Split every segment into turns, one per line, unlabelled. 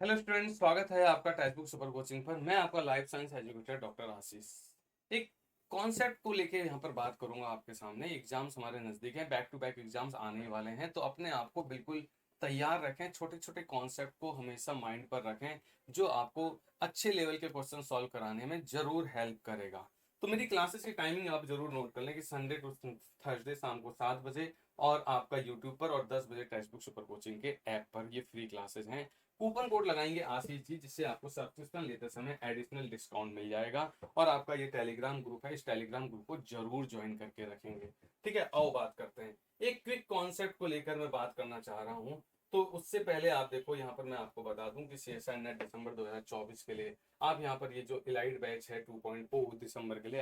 Hello student, स्वागत है आपका टेक्स्ट बुक सुपर कोचिंग पर। मैं आपका लाइफ साइंस एजुकेटर डॉक्टर आशीष एक कॉन्सेप्ट को लेके यहाँ पर बात करूंगा आपके सामने। एग्जाम्स हमारे नजदीक हैं, बैक टू बैक एग्जाम्स आने वाले हैं, तो अपने आप को बिल्कुल तैयार रखें। छोटे छोटे कॉन्सेप्ट को हमेशा माइंड पर रखें, जो आपको अच्छे लेवल के क्वेश्चन सॉल्व कराने में जरूर हेल्प करेगा। तो मेरी क्लासेस की टाइमिंग आप जरूर नोट कर लें कि संडे टू थर्सडे शाम को 7 बजे, और आपका यूट्यूब पर, और 10 बजे टेक्स्ट बुक सुपर कोचिंग के ऐप पर ये फ्री क्लासेस हैं। कूपन कोड लगाएंगे आशीष जी, जिससे आपको सब्सक्रिप्शन लेते समय एडिशनल डिस्काउंट मिल जाएगा। और आपका ये टेलीग्राम ग्रुप है, इस टेलीग्राम ग्रुप को जरूर ज्वाइन करके रखेंगे। ठीक है, आओ बात करते हैं। एक क्विक कॉन्सेप्ट को लेकर मैं बात करना चाह रहा हूँ। तो उससे पहले आप देखो, यहाँ पर मैं आपको बता दूं कि सीएसआई नेट दिसंबर 2024 के लिए आप यहाँ पर ये जो इलाइट बैच है 2.0 दिसंबर के लिए,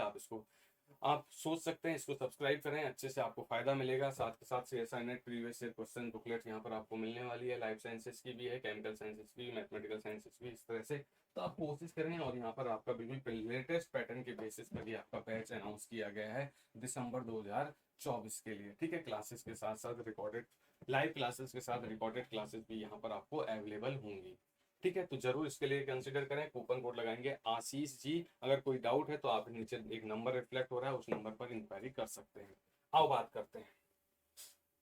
आप सोच सकते हैं इसको सब्सक्राइब करें, अच्छे से आपको फायदा मिलेगा। साथ के साथ से assignment, previous year question booklet यहाँ पर आपको मिलने वाली है। लाइफ साइंसेस की भी है, केमिकल साइंसेस भी, मैथमेटिकल साइंसेस भी, इस तरह से। तो आप कोशिश करें, और यहाँ पर आपका बिल्कुल लेटेस्ट पैटर्न के बेसिस पर ही आपका बैच अनाउंस किया गया है दिसंबर 2024 के लिए। ठीक है, क्लासेस के साथ साथ रिकॉर्डेड, लाइव क्लासेस के साथ रिकॉर्डेड क्लासेस भी यहाँ पर आपको अवेलेबल होंगी। ठीक है, तो जरूर इसके लिए कंसिडर करें। कूपन कोड लगाएंगे आशीष जी। अगर कोई डाउट है तो आप नीचे एक नंबर रिफ्लेक्ट हो रहा है, उस नंबर पर इंक्वायरी कर सकते हैं। आओ बात करते हैं।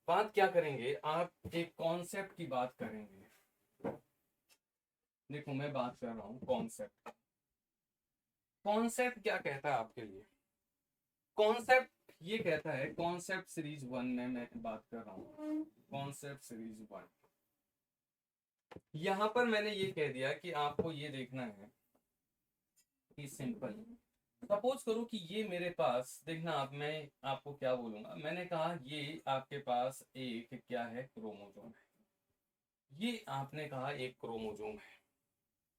बात क्या करेंगे, आप एक कॉन्सेप्ट की बात करेंगे। देखो, मैं बात कर रहा हूँ कॉन्सेप्ट। कॉन्सेप्ट क्या कहता है आपके लिए? कॉन्सेप्ट ये कहता है, कॉन्सेप्ट सीरीज 1 में मैं बात कर रहा हूँ। कॉन्सेप्ट सीरीज 1, यहां पर मैंने ये कह दिया कि आपको ये देखना है कि सिंपल, सपोज करो कि ये मेरे पास, देखना आप, मैं आपको क्या बोलूंगा। मैंने कहा ये आपके पास एक क्या है, क्रोमोजोम है। ये आपने कहा एक क्रोमोजोम है,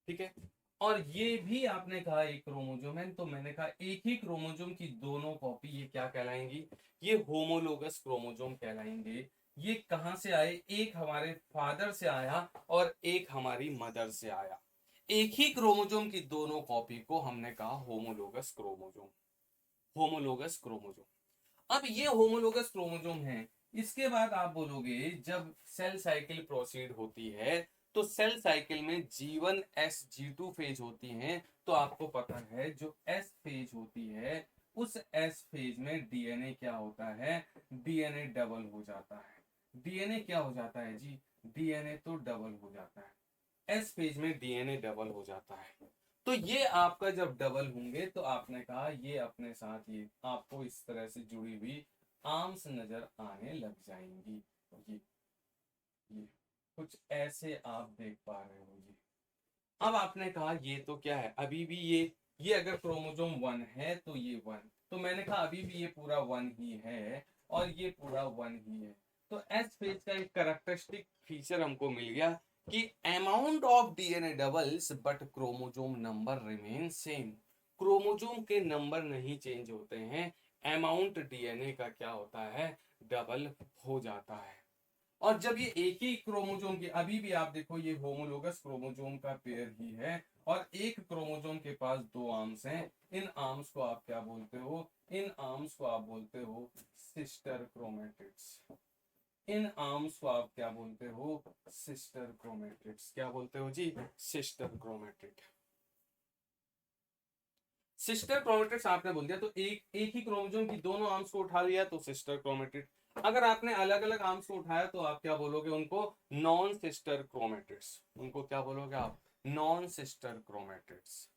ठीक है। और ये भी आपने कहा एक क्रोमोजोम है, तो मैंने कहा एक ही क्रोमोजोम की दोनों कॉपी ये क्या कहलाएंगी? ये होमोलोगस क्रोमोजोम कहलाएंगे। ये कहां से आए? एक हमारे फादर से आया और एक हमारी मदर से आया। एक ही क्रोमोजोम की दोनों कॉपी को हमने कहा होमोलोगस क्रोमोजोम। Homologous chromosome. अब ये होमोलोगस क्रोमोजोम है। इसके बाद आप बोलोगे, जब सेल साइकिल प्रोसीड होती है, तो सेल साइकिल में G1 S G2 फेज होती हैं। तो आपको पता है जो एस फेज होती है, उस एस फेज में डीएनए क्या होता है? डीएनए डबल हो जाता है। डीएनए क्या हो जाता है जी? डीएनए तो डबल हो जाता है। एस फेज में डीएनए डबल हो जाता है। तो ये आपका जब डबल होंगे, तो आपने कहा ये अपने साथ ये आपको इस तरह से जुड़ी हुई आर्म्स नजर आने लग जाएंगी। ये ये कुछ ऐसे आप देख पा रहे हो ये। अब आपने कहा ये तो क्या है, अभी भी ये अगर क्रोमोजोम 1 है तो ये 1, तो मैंने कहा अभी भी ये पूरा 1 ही है, और ये पूरा 1 ही है। तो एस फेज का एक करेक्टरिस्टिक फीचर हमको मिल गया कि amount of DNA doubles but chromosome number remain same. Chromosome के नंबर नहीं चेंज होते हैं, अमाउंट डीएनए का क्या होता है? डबल हो जाता है। और जब ये एक ही क्रोमोजोम की, अभी भी आप देखो ये होमोलोगस क्रोमोजोम का पेयर ही है, और एक क्रोमोजोम के पास दो आर्म्स हैं। इन आर्म्स को आप क्या बोलते हो? इन आर्म्स को आप बोलते हो सिस्टर क्रोमेटिड्स। इन आर्म्स को आप क्या बोलते हो? Sister chromatids. क्या बोलते हो जी? Sister chromatid. सिस्टर क्रोमेटिड्स आपने बोल दिया, तो एक एक ही क्रोमोसोम की दोनों आर्म्स को उठा लिया तो सिस्टर क्रोमेटिड। अगर आपने अलग अलग आर्म्स को उठाया तो आप क्या बोलोगे उनको? Non sister chromatids. उनको क्या बोलोगे आप? Non sister chromatids.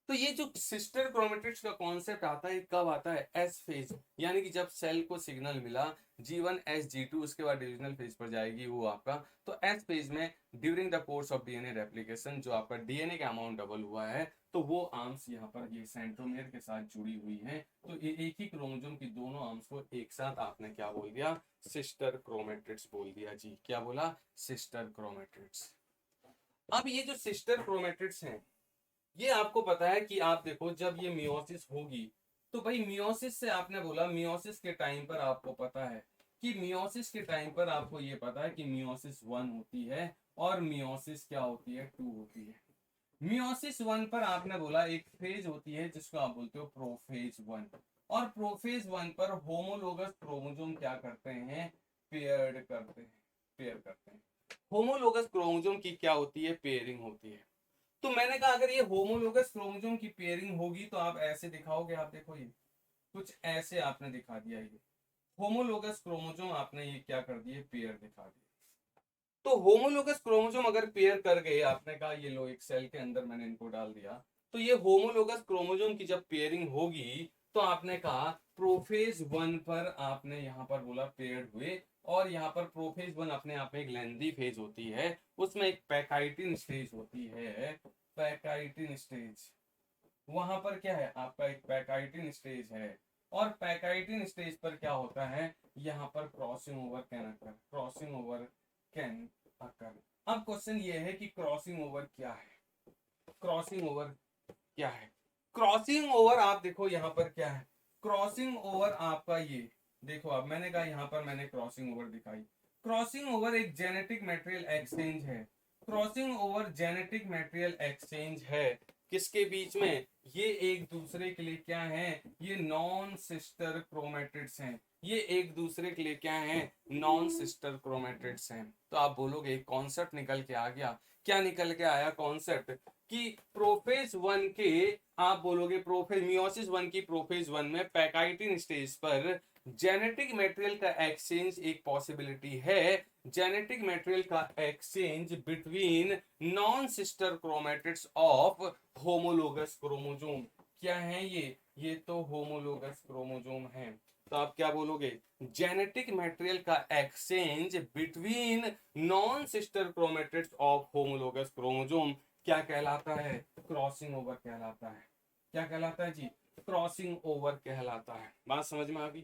तो ये जो सिस्टर क्रोमेटिड्स का कॉन्सेप्ट आता है, कब आता है? एस फेज, यानी कि जब सेल को सिग्नल मिला G1 S G2, उसके बाद डिविजनल फेज पर जाएगी वो आपका। तो एस फेज में during the course of DNA replication, जो आपका डीएनए का अमाउंट डबल हुआ है, तो वो आर्म्स यहाँ पर ये सेंट्रोमियर के साथ जुड़ी हुई हैं। तो एक ही क्रोमोजोम की दोनों आर्म्स को एक साथ आपने क्या बोल दिया? सिस्टर क्रोमेटिड्स बोल दिया जी। क्या बोला? Sister chromatids. अब ये जो सिस्टर क्रोमेटिड्स हैं, ये आपको पता है कि आप देखो, जब ये मियोसिस होगी, तो भाई मियोसिस से आपने बोला, मियोसिस के टाइम पर आपको पता है कि मियोसिस के टाइम पर आपको ये पता है कि मियोसिस 1 होती है, और मियोसिस क्या होती है? 2 होती है। मियोसिस 1 पर आपने बोला एक फेज होती है जिसको आप बोलते हो प्रोफेज 1, और प्रोफेज 1 पर होमोलोगस क्रोमोसोम क्या करते हैं? पेयर्ड करते हैं। पेयर करते हैं। होमोलोगस क्रोमोसोम की क्या होती है, पेयरिंग होती है। तो मैंने कहा अगर ये होमोलोगस क्रोमोसोम की पेयरिंग होगी तो आप ऐसे दिखाओगे, आप देखो ये कुछ ऐसे आपने दिखा दिया, ये होमोलोगस क्रोमोसोम आपने ये क्या कर दिए, पेयर दिखा दिए। तो होमोलोगस क्रोमोसोम अगर पेयर कर गए, आपने कहा ये लो एक सेल के अंदर मैंने इनको डाल दिया, तो ये होमोलोगस क्रोमोसोम की जब पेयरिंग होगी तो आपने कहा प्रोफेज 1 पर आपने यहां पर बोला पेयर्ड हुए, और यहाँ पर प्रोफेज 1 अपने आप में एक लेंथी फेज होती है, उसमें एक पैकाइटिन स्टेज होती है, पैकाइटिन स्टेज। वहां पर क्या है आपका एक पैकाइटिन स्टेज है, और पैकाइटिन स्टेज पर क्या होता है, यहाँ पर crossing over can occur, crossing over can occur. अब क्वेश्चन ये है कि क्रॉसिंग ओवर क्या है, क्रॉसिंग ओवर क्या है। क्रॉसिंग ओवर आप देखो यहाँ पर क्या है, क्रॉसिंग ओवर आपका ये देखो, अब मैंने कहा यहाँ पर मैंने क्रॉसिंग ओवर दिखाई। क्रॉसिंग ओवर एक जेनेटिक मटेरियल एक्सचेंज है, crossing over genetic material exchange है, किसके बीच में, ये एक दूसरे के लिए क्या है, ये नॉन सिस्टर क्रोमेटिड्स हैं, ये एक दूसरे के लिए क्या है, नॉन सिस्टर क्रोमेटिड्स हैं। तो आप बोलोगे कॉन्सेप्ट निकल के आ गया, क्या निकल के आया कॉन्सेप्ट, कि प्रोफेज 1 के, आप बोलोगे प्रोफेज मियोसिस 1 की प्रोफेज 1 में पैकाइटिन स्टेज पर जेनेटिक मटेरियल का एक्सचेंज एक पॉसिबिलिटी है, जेनेटिक मटेरियल का exchange between non sister chromatids of homologous chromosome. क्या है ये तो होमोलोगस क्रोमोसोम है। तो आप क्या बोलोगे, जेनेटिक मटेरियल का exchange between non sister chromatids of homologous chromosome क्या कहलाता है, क्रॉसिंग ओवर कहलाता है। क्या कहलाता है जी, क्रॉसिंग ओवर कहलाता है। बात समझ में आ गई।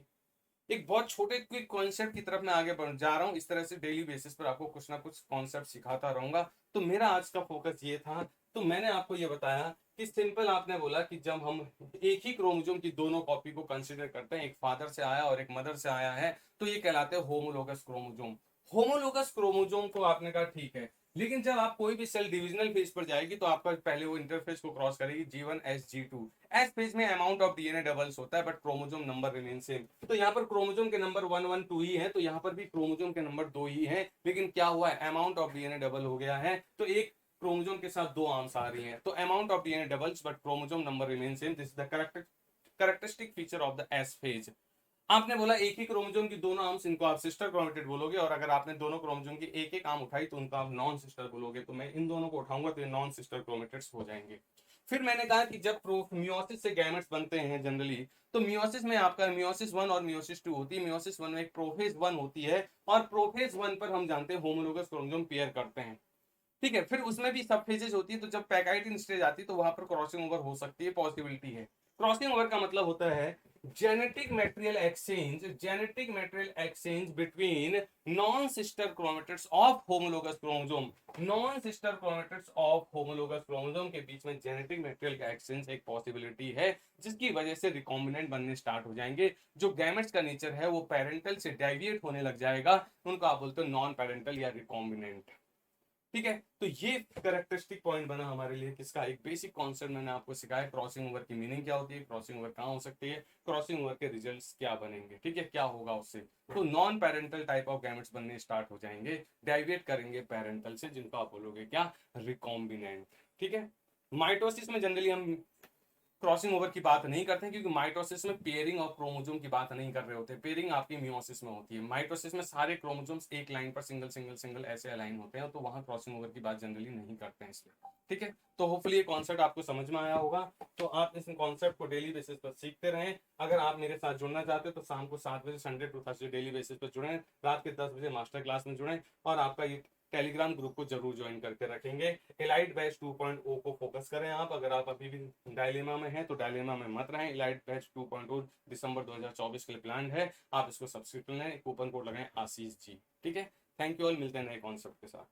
एक बहुत छोटे क्विक कॉन्सेप्ट की तरफ मैं आगे बढ़ जा रहा हूँ, इस तरह से डेली बेसिस पर आपको कुछ ना कुछ कॉन्सेप्ट सिखाता रहूंगा। तो मेरा आज का फोकस ये था, तो मैंने आपको ये बताया कि सिंपल आपने बोला कि जब हम एक ही क्रोमोसोम की दोनों कॉपी को कंसिडर करते हैं, एक फादर से आया और एक मदर से आया है, तो ये कहलाते हैं होमोलोगस क्रोमोसोम। होमोलोगस क्रोमोसोम को आपने कहा ठीक है, लेकिन जब आप कोई भी सेल डिविजनल फेज पर जाएगी तो आपका पहले वो इंटरफेस को क्रॉस करेगी G1 S G2। S phase में अमाउंट ऑफ डीएनए डबल्स होता है but chromosome number remain same. तो यहाँ पर क्रोमोसोम के नंबर 1 1 2 ही है, तो यहाँ पर भी क्रोमोसोम के नंबर 2 ही है, लेकिन क्या हुआ है, अमाउंट ऑफ डीएनए डबल हो गया है, तो एक क्रोमोसोम के साथ दो आर्म्स आ रही हैं, तो amount of DNA doubles but chromosome number remain same. This is the characteristic feature of the S phase. आपने बोला एक ही क्रोमोसोम की दोनों आर्म्स, इनको आप सिस्टर क्रोमेटिड बोलोगे, और अगर आपने दोनों क्रोमोसोम की एक एक आर्म उठाई तो उनको आप नॉन सिस्टर बोलोगे। तो मैं इन दोनों को उठाऊंगा तो ये नॉन सिस्टर क्रोमेटिड्स हो जाएंगे। फिर मैंने कहा कि जब मियोसिस से गैमेट्स बनते हैं जनरली, तो मियोसिस में आपका मियोसिस 1 और मियोसिस 2 होती है। मियोसिस 1 में एक प्रोफेज 1 होती है, और प्रोफेज 1 पर हम जानते हैं होमोलोगस क्रोमोसोम पेयर करते हैं, ठीक है। फिर उसमें भी सब फेजेस होती है, तो जब पैकाइटिन स्टेज आती है तो वहां पर क्रॉसिंग ओवर हो सकती है, पॉसिबिलिटी है। क्रॉसिंग ओवर का मतलब होता है genetic material exchange, genetic material exchange between non sister chromatids of homologous chromosome, non sister chromatids of homologous chromosome के बीच में जेनेटिक मटेरियल का एक्सचेंज एक पॉसिबिलिटी है, जिसकी वजह से रिकॉम्बिनेंट बनने स्टार्ट हो जाएंगे। जो गैमेट्स का नेचर है वो पेरेंटल से डेविएट होने लग जाएगा, उनको आप बोलते हो नॉन पेरेंटल या रिकॉम्बिनेंट, ठीक है। तो ये कैरेक्टरिस्टिक पॉइंट बना हमारे लिए किसका, एक बेसिक कॉन्सेप्ट मैंने आपको सिखाया, क्रॉसिंग ओवर की मीनिंग क्या होती है, क्रॉसिंग ओवर कहाँ हो सकती है, क्रॉसिंग ओवर के रिजल्ट्स क्या बनेंगे, ठीक है, क्या होगा उससे। तो non parental type of gametes बनने स्टार्ट हो जाएंगे, डेविएट करेंगे पेरेंटल से, जिनको आप बोलोगे क्या, रिकॉम्बिनेंट, ठीक है। माइटोसिस में जनरली हम क्रॉसिंग ओवर की बात नहीं करते हैं, क्योंकि माइटोसिस में पेयरिंग ऑफ क्रोमोसोम की बात नहीं कर रहे होते, पेयरिंग आपकी मियोसिस में होती है। माइटोसिस में सारे क्रोमोसोम्स एक लाइन पर सिंगल सिंगल सिंगल ऐसे अलाइन होते हैं, तो वहां क्रॉसिंग ओवर की बात जनरली नहीं करते हैं इसलिए, ठीक है। तो होपफुली ये कॉन्सेप्ट आपको समझ में आया होगा। तो आप इस कॉन्सेप्ट को डेली बेसिस पर सीखते रहें। अगर आप मेरे साथ जुड़ना चाहते हो तो शाम को 7 बजे Sunday to Thursday daily basis पर जुड़ें, रात के 10 बजे मास्टर क्लास में जुड़ें, और आपका ये टेलीग्राम ग्रुप को जरूर ज्वाइन करके रखेंगे। एलाइट बैच 2.0 को फोकस करें आप, अगर आप अभी भी डायलेमा में हैं तो डायलेमा में मत रहें। एलाइट बैच 2.0 दिसंबर 2024 के लिए प्लान है, आप इसको सब्सक्रिप्शन लें, कूपन कोड लगाएं आशीष जी, ठीक है। थैंक यू ऑल, मिलते हैं नए कॉन्सेप्ट के साथ।